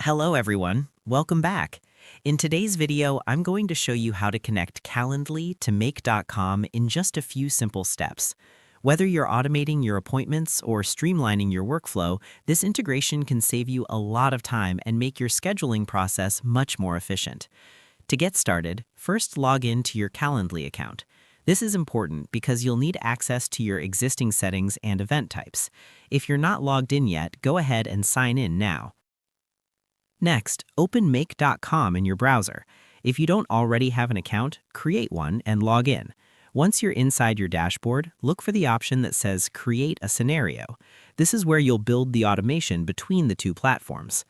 Hello everyone, welcome back. In today's video, I'm going to show you how to connect Calendly to Make.com in just a few simple steps. Whether you're automating your appointments or streamlining your workflow, this integration can save you a lot of time and make your scheduling process much more efficient. To get started, first log in to your Calendly account. This is important because you'll need access to your existing settings and event types. If you're not logged in yet, go ahead and sign in now. Next, open Make.com in your browser. If you don't already have an account, create one and log in. Once you're inside your dashboard, look for the option that says Create a Scenario. This is where you'll build the automation between the two platforms.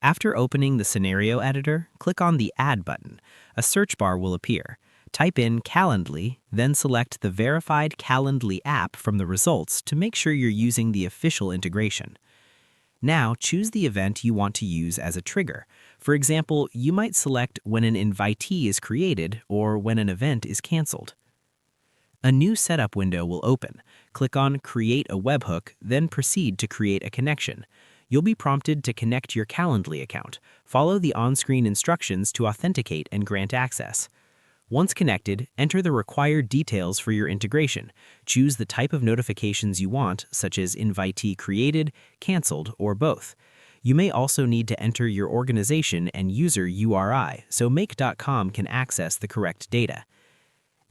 After opening the scenario editor, click on the Add button. A search bar will appear. Type in Calendly, then select the verified Calendly app from the results to make sure you're using the official integration. Now, choose the event you want to use as a trigger. For example, you might select when an invitee is created or when an event is canceled. A new setup window will open. Click on Create a webhook, then proceed to create a connection. You'll be prompted to connect your Calendly account. Follow the on-screen instructions to authenticate and grant access. Once connected, enter the required details for your integration. Choose the type of notifications you want, such as invitee created, canceled, or both. You may also need to enter your organization and user URI, so Make.com can access the correct data.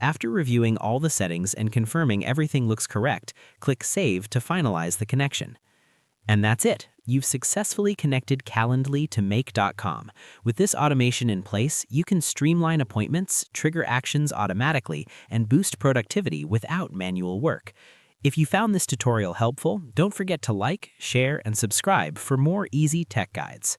After reviewing all the settings and confirming everything looks correct, click Save to finalize the connection. And that's it. You've successfully connected Calendly to Make.com. With this automation in place, you can streamline appointments, trigger actions automatically, and boost productivity without manual work. If you found this tutorial helpful, don't forget to like, share, and subscribe for more easy tech guides.